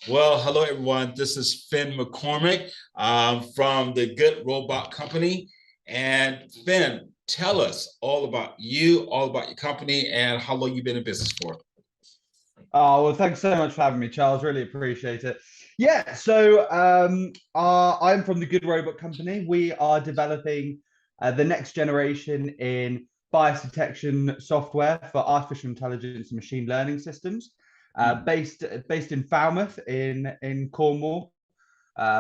Well, hello everyone. This is Finn McCormick from the Good Robot Company. And Finn, tell us all about you, all about your company, and how long you've been in business for. Oh, well, thanks so much for having me, Charles. Really appreciate it. I'm from the Good Robot Company. We are developing the next generation in bias detection software for artificial intelligence and machine learning systems, Hmm. based in Falmouth in Cornwall,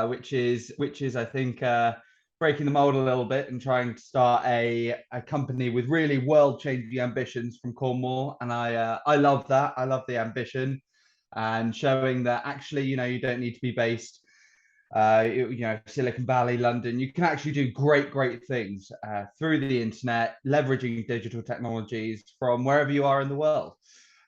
which is I think breaking the mold a little bit and trying to start a company with really world changing ambitions from Cornwall. And I love that. I love the ambition and showing that actually you don't need to be based Silicon Valley, London. You can actually do great things through the internet, leveraging digital technologies from wherever you are in the world.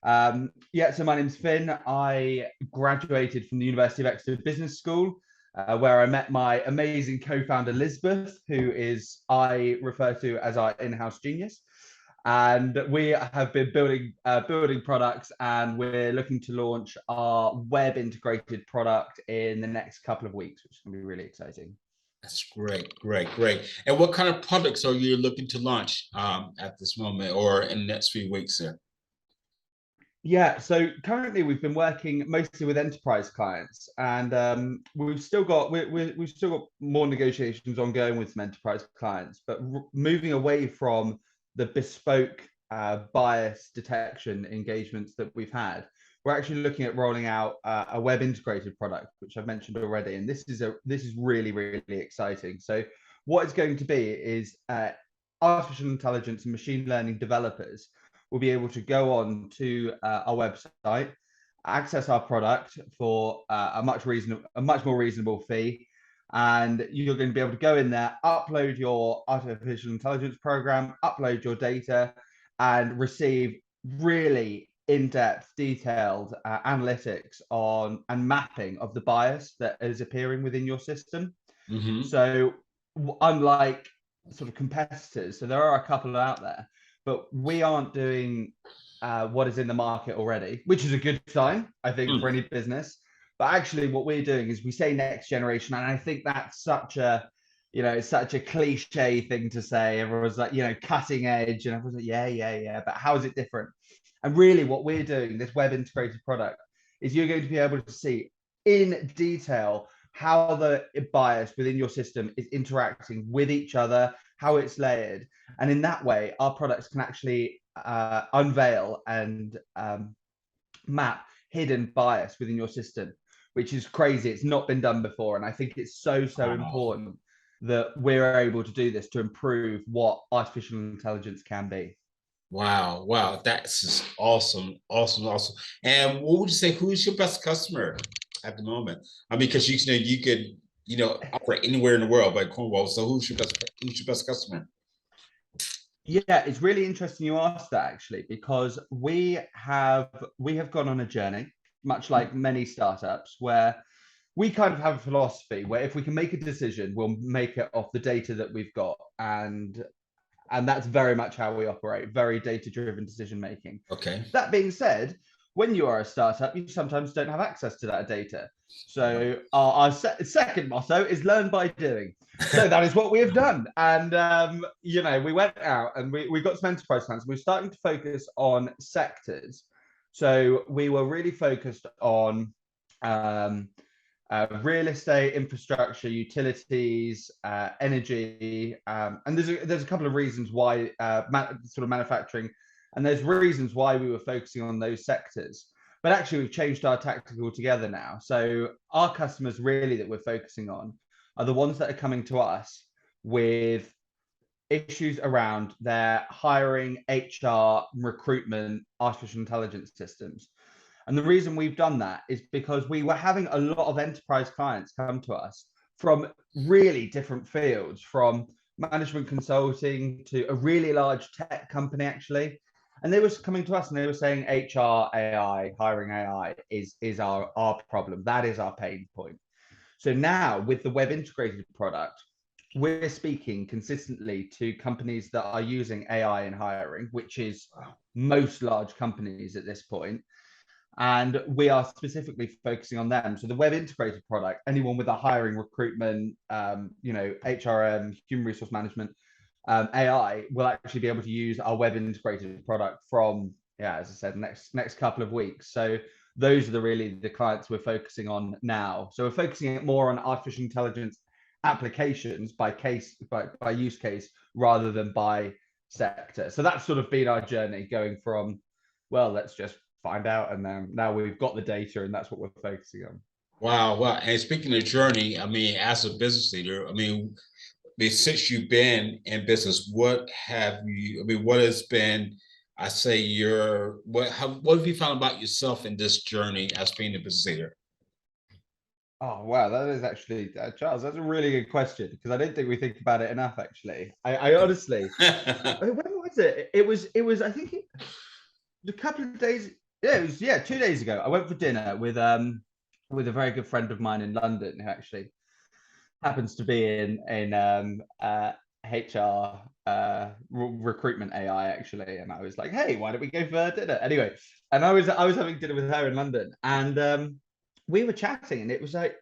So my name's Finn. I graduated from the University of Exeter Business School, where I met my amazing co-founder Elizabeth, who is I refer to as our in-house genius. And we have been building products, and we're looking to launch our web integrated product in the next couple of weeks, which is going to be really exciting. That's great. And what kind of products are you looking to launch at this moment or in the next few weeks there? Yeah, so currently we've been working mostly with enterprise clients, and we've still got more negotiations ongoing with some enterprise clients, but moving away from the bespoke bias detection engagements that we've had, we're actually looking at rolling out a web integrated product, which I've mentioned already, and this is really exciting. So what it's going to be is artificial intelligence and machine learning developers will be able to go on to our website, access our product for a much more reasonable fee, and you're going to be able to go in there, upload your artificial intelligence program, upload your data, and receive really in-depth, detailed analytics on and mapping of the bias that is appearing within your system. Hmm. So, unlike sort of competitors, so there are a couple out there, but we aren't doing what is in the market already, which is a good sign, I think, for any business. But actually, what we're doing is we say next generation, and I think that's it's such a cliche thing to say. Everyone's like, cutting edge, and everyone's like, yeah. But how is it different? And really, what we're doing, this web integrated product, is you're going to be able to see in detail how the bias within your system is interacting with each other, how it's layered. And in that way, our products can actually unveil and map hidden bias within your system, which is crazy. It's not been done before. And I think it's so Wow. important that we're able to do this to improve what artificial intelligence can be. Wow. That's just awesome. And what would you say, who's your best customer at the moment? I mean, because you could, operate anywhere in the world by Cornwall. So who's your best customer? Yeah, it's really interesting you asked that actually, because we have gone on a journey, much like many startups, where we kind of have a philosophy where if we can make a decision, we'll make it off the data that we've got. And that's very much how we operate, very data driven decision making. Okay. That being said, when you are a startup, you sometimes don't have access to that data. So our second motto is learn by doing. So that is what we have done. And, we went out and we got some enterprise clients. We were starting to focus on sectors. So we were really focused on um, real estate, infrastructure, utilities, energy, and there's a couple of reasons why sort of manufacturing, and there's reasons why we were focusing on those sectors. But actually, we've changed our tactic altogether now. So our customers really that we're focusing on are the ones that are coming to us with issues around their hiring, HR, recruitment, artificial intelligence systems. And the reason we've done that is because we were having a lot of enterprise clients come to us from really different fields, from management consulting to a really large tech company, actually. And they were coming to us and they were saying HR, AI, hiring AI is our problem. That is our pain point. So now with the web integrated product, we're speaking consistently to companies that are using AI in hiring, which is most large companies at this point, And we are specifically focusing on them. So the web integrated product, anyone with a hiring, recruitment, HRM, human resource management, AI will actually be able to use our web integrated product from, as I said, next couple of weeks. So those are really the clients we're focusing on now. So we're focusing it more on artificial intelligence applications by use case rather than by sector. So that's sort of been our journey, going from, well, let's just find out, and now we've got the data, and that's what we're focusing on. Wow, wow. And speaking of journey, I mean, as a business leader, since you've been in business, what has been, I say, what have you found about yourself in this journey as being a business leader? Oh wow, that is actually, Charles, that's a really good question, because I don't think we think about it enough. Actually, I honestly, when was it? It was I think a couple of days. Yeah, it was 2 days ago. I went for dinner with a very good friend of mine in London, who actually happens to be in HR recruitment AI actually. And I was like, hey, why don't we go for dinner anyway? And I was having dinner with her in London, and we were chatting, and it was like,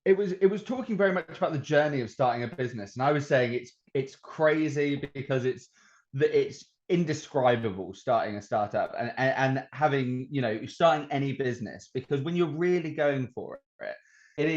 it was talking very much about the journey of starting a business, and I was saying it's crazy because it's indescribable starting a startup, and having, starting any business, because when you're really going for it, it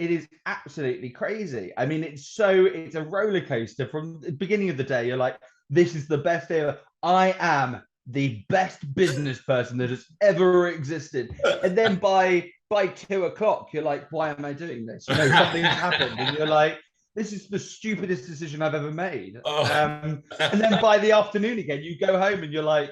is absolutely crazy. I mean, it's a roller coaster. From the beginning of the day, you're like, this is the best day ever. I am the best business person that has ever existed. And then by 2 o'clock, you're like, why am I doing this? Something's happened, and you're like, this is the stupidest decision I've ever made. Oh. And then by the afternoon again, you go home and you're like,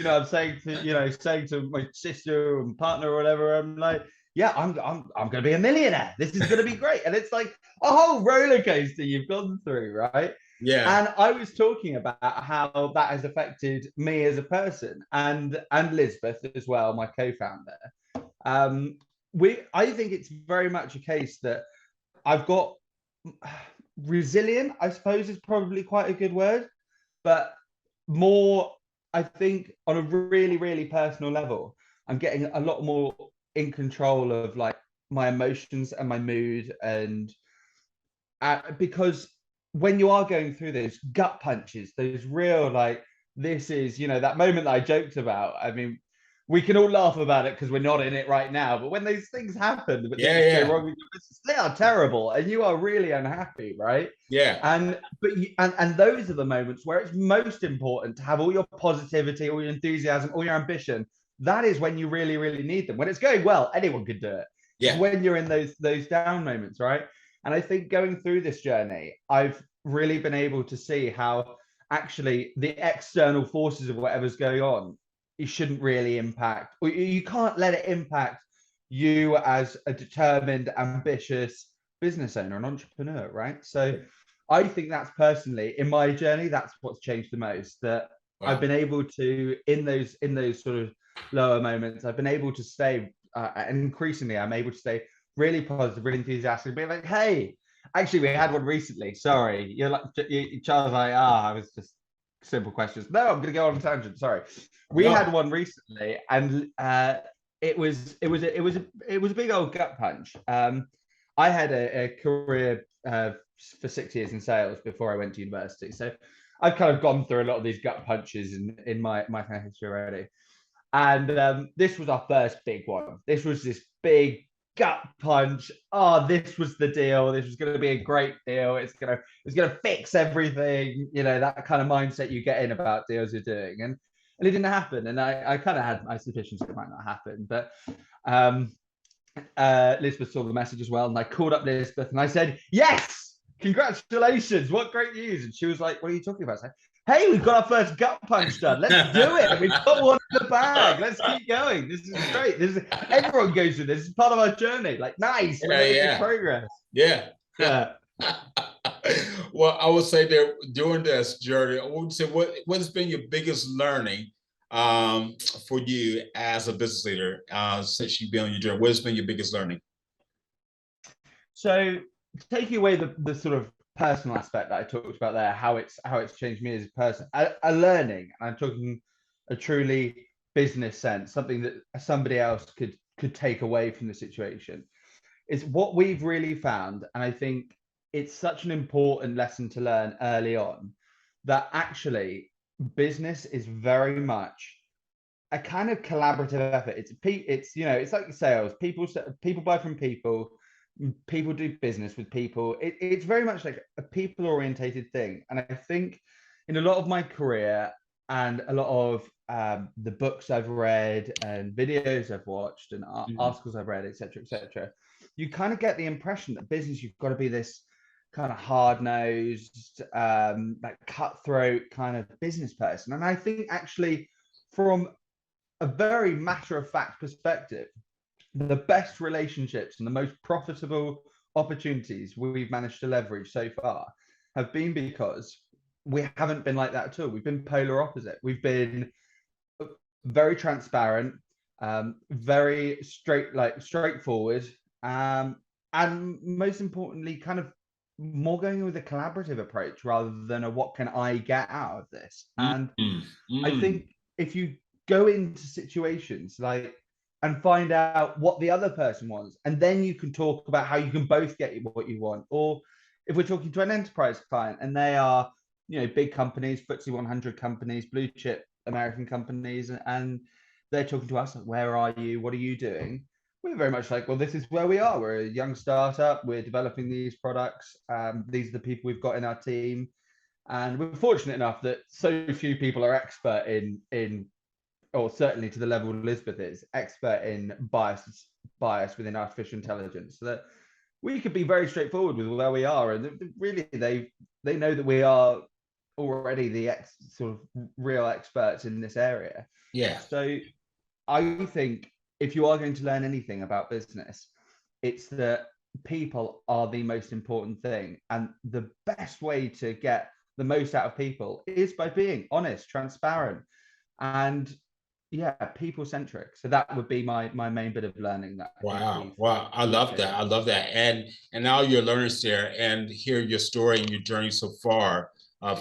I'm saying to my sister and partner or whatever, I'm like, yeah, I'm going to be a millionaire. This is going to be great. And it's like a whole roller coaster you've gone through, right? Yeah. And I was talking about how that has affected me as a person, and Lisbeth as well, my co-founder. I think it's very much a case that I've got resilient, I suppose, is probably quite a good word, but more, I think, on a really, really personal level, I'm getting a lot more in control of like my emotions and my mood, and because when you are going through those gut punches, those real, like, this is, that moment that I joked about. I mean, we can all laugh about it because we're not in it right now, but when those things happen, but things go wrong with your business, they are terrible, and you are really unhappy, right? Yeah. And those are the moments where it's most important to have all your positivity, all your enthusiasm, all your ambition. That is when you really, really need them. When it's going well, anyone can do it. Yeah. It's when you're in those down moments, right? And I think going through this journey, I've really been able to see how actually the external forces of whatever's going on, it shouldn't really impact, or you can't let it impact you as a determined, ambitious business owner and entrepreneur, right? So I think that's, personally, in my journey, that's what's changed the most. That I've been able to, in those sort of lower moments, I've been able to stay, and increasingly I'm able to stay really positive, really enthusiastic, be like, hey, actually, we had one recently. Sorry, you're like, Charles, I was just simple questions. No, I'm gonna go on a tangent. Sorry. We had one recently, and it was a big old gut punch. I had a career for 6 years in sales before I went to university, so I've kind of gone through a lot of these gut punches in my kind of history already. And this was our first big one. This was this big gut punch. Oh, this was the deal. This was going to be a great deal. It's going to fix everything. That kind of mindset you get in about deals you're doing, and it didn't happen. And I kind of had my suspicions it might not happen. But Lisbeth saw the message as well, and I called up Lisbeth and I said, "Yes, congratulations! What great news!" And she was like, "What are you talking about?" I said, "Hey, we've got our first gut punch done. Let's do it. We've got one in the bag. Let's keep going. This is great. Everyone goes through this. This is part of our journey. Like, nice. We're making progress." Yeah. Well, I would say that during this journey, I would say what has been your biggest learning for you as a business leader since you've been on your journey? What has been your biggest learning? So, taking away the sort of personal aspect that I talked about there, how it's changed me as a person, a learning, and I'm talking a truly business sense, something that somebody else could take away from the situation, is what we've really found, and I think it's such an important lesson to learn early on, that actually business is very much a kind of collaborative effort. It's it's like sales. People buy from people. People do business with people. It's very much like a people orientated thing. And I think in a lot of my career and a lot of the books I've read and videos I've watched and Mhm. articles I've read, etc., you kind of get the impression that business, you've got to be this kind of hard-nosed, like cutthroat kind of business person. And I think actually, from a very matter of fact perspective, the best relationships and the most profitable opportunities we've managed to leverage so far have been because we haven't been like that at all. We've been polar opposite. We've been very transparent, very straightforward, and most importantly, kind of more going with a collaborative approach rather than a what can I get out of this. And Mm, I mm. think if you go into situations like and find out what the other person wants, and then you can talk about how you can both get what you want. Or if we're talking to an enterprise client and they are, big companies, FTSE 100 companies, blue chip American companies, and they're talking to us, like, where are you? What are you doing? We're very much like, well, this is where we are. We're a young startup. We're developing these products. These are the people we've got in our team, and we're fortunate enough that so few people are expert in or certainly to the level Elizabeth is expert in bias within artificial intelligence, so that we could be very straightforward with where we are, and really they know that we are already the sort of real experts in this area. Yeah. So I think if you are going to learn anything about business, it's that people are the most important thing. And the best way to get the most out of people is by being honest, transparent, and yeah, people centric. So that would be my main bit of learning that I think Wow. Wow. I we've love that. taken. I love that. And now your learners there and hear your story and your journey so far.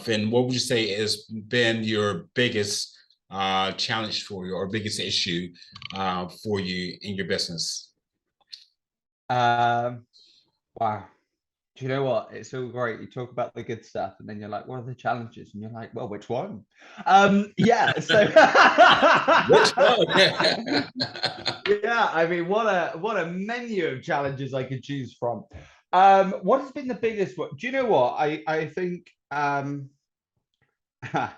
Finn, what would you say has been your biggest challenge for you or biggest issue for you in your business? Um, wow. Do you know what? It's all great. You talk about the good stuff, and then you're like, "What are the challenges?" And you're like, "Well, which one?" Yeah. So, Which one? yeah. I mean, what a menu of challenges I could choose from. What has been the biggest one? Do you know what? I think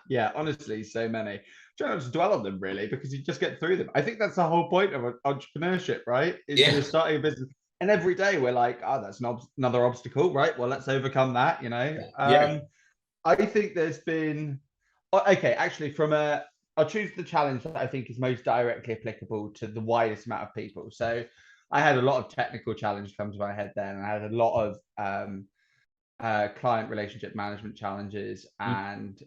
yeah, honestly, so many. Try not to dwell on them really, because you just get through them. I think that's the whole point of entrepreneurship, right? Is Yeah. you're starting a business, and every day we're like, oh, that's another obstacle, right? Well, let's overcome that. Yeah. I think there's been, okay, actually, I'll choose the challenge that I think is most directly applicable to the widest amount of people. So, I had a lot of technical challenge come to my head then, and I had a lot of client relationship management challenges and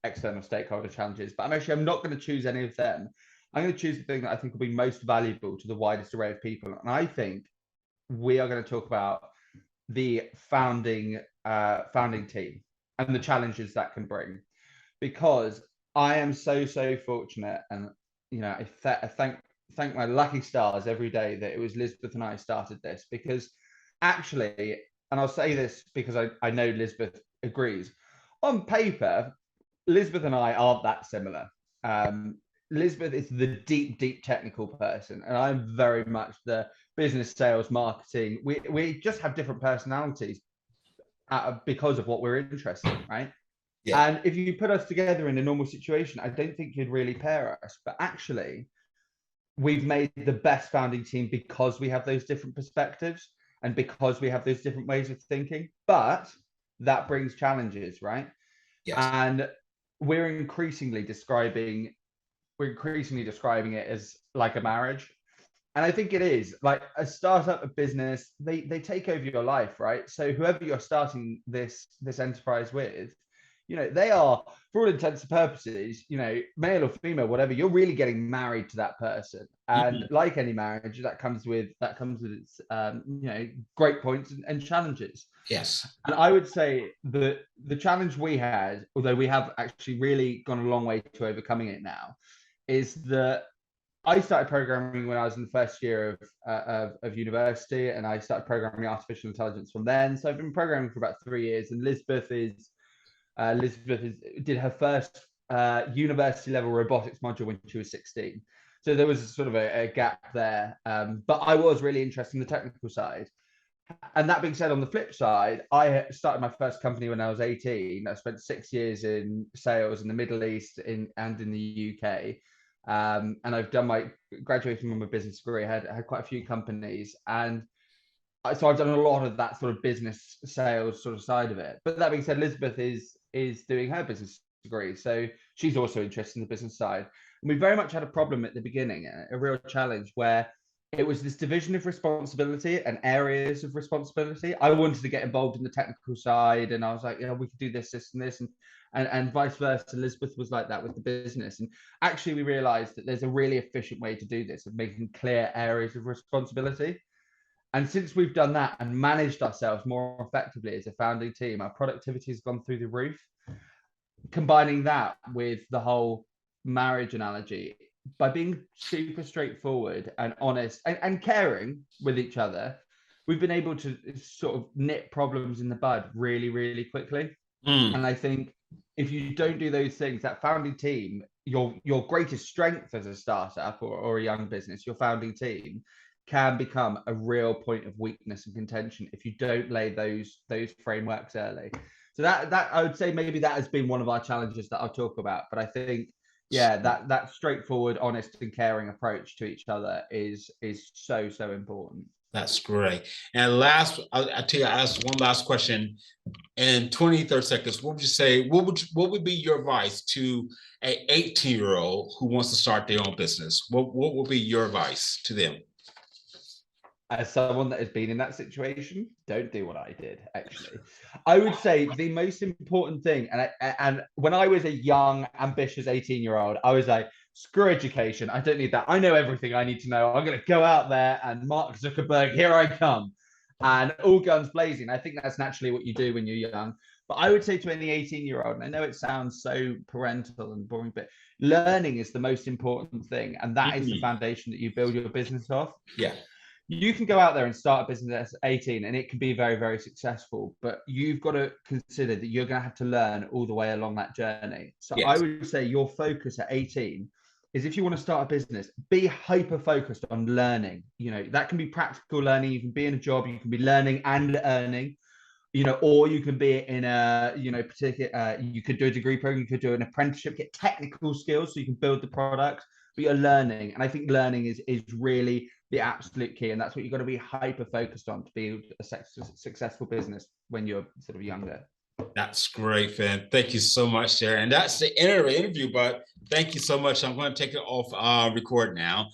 external stakeholder challenges. But I'm not going to choose any of them. I'm going to choose the thing that I think will be most valuable to the widest array of people. And I think we are going to talk about the founding team and the challenges that can bring, because I am so fortunate, and I thank my lucky stars every day that it was Lisbeth and I started this, because actually, and I'll say this because I know Lisbeth agrees, on paper, Lisbeth and I aren't that similar. Lisbeth is the deep technical person, and I'm very much the business, sales, marketing. We just have different personalities because of what we're interested in, right? Yeah. And if you put us together in a normal situation, I don't think you'd really pair us. But actually, we've made the best founding team because we have those different perspectives and because we have those different ways of thinking. But that brings challenges, right? Yes. And we're increasingly describing it as like a marriage. And I think it is like a startup, a business, they take over your life, right? So whoever you're starting this enterprise with, they are, for all intents and purposes, male or female, whatever, you're really getting married to that person. And Mhm. like any marriage, that comes with its great points and challenges. Yes. And I would say that the challenge we had, although we have actually really gone a long way to overcoming it now, is that I started programming when I was in the first year of university, and I started programming artificial intelligence from then. So I've been programming for about 3 years, and did her first university level robotics module when she was 16. So there was sort of a gap there. But I was really interested in the technical side. And that being said, on the flip side, I started my first company when I was 18. I spent 6 years in sales in the Middle East and in the UK. And I've done my graduating from a business degree. I had quite a few companies. And so I've done a lot of that sort of business sales sort of side of it. But that being said, Elizabeth is doing her business degree. So she's also interested in the business side. And we very much had a problem at the beginning, a real challenge where it was this division of responsibility and areas of responsibility. I wanted to get involved in the technical side, and I was like, we could do this, and this, and vice versa. Elizabeth was like that with the business. And actually, we realized that there's a really efficient way to do this of making clear areas of responsibility. And since we've done that and managed ourselves more effectively as a founding team, our productivity has gone through the roof. Combining that with the whole marriage analogy, by being super straightforward and honest and caring with each other, we've been able to sort of nip problems in the bud really, really quickly. And I think if you don't do those things, that founding team, your greatest strength as a startup or a young business, your founding team, can become a real point of weakness and contention if you don't lay those frameworks early. So that I would say maybe that has been one of our challenges that I'll talk about. But I think, yeah, that straightforward, honest, and caring approach to each other is so important. That's great. And last, I tell you, I asked one last question in 20, 30 seconds. What would you say? What would be your advice to an 18-year-old who wants to start their own business? What would be your advice to them? As someone that has been in that don't do what I did. Actually, I would say the most important thing, and when I was a young, ambitious 18-year-old, I was like, screw education. I don't need that. I know everything I need to know. I'm going to go out there and Mark Zuckerberg, here I come, and all guns blazing. I think that's naturally what you do when you're young. But I would say to any 18-year-old, and I know it sounds so parental and boring, but learning is the most important thing, and that is the foundation that you build your business off. Yeah. You can go out there and start a business at 18 and it can be very, very successful, but you've got to consider that you're going to have to learn all the way along that journey. So yes. I would say your focus at 18 is, if you want to start a business, be hyper focused on learning. That can be practical learning. You can be in a job, you can be learning and earning, or you can be in a, particular, you could do a degree program, you could do an apprenticeship, get technical skills so you can build the product, but you're learning. And I think learning is really the absolute key. And that's what you've got to be hyper focused on to be a successful business when you're sort of younger. That's great, Finn. Thank you so much, Sharon. And that's the end of the interview, but thank you so much. I'm going to take it off record now.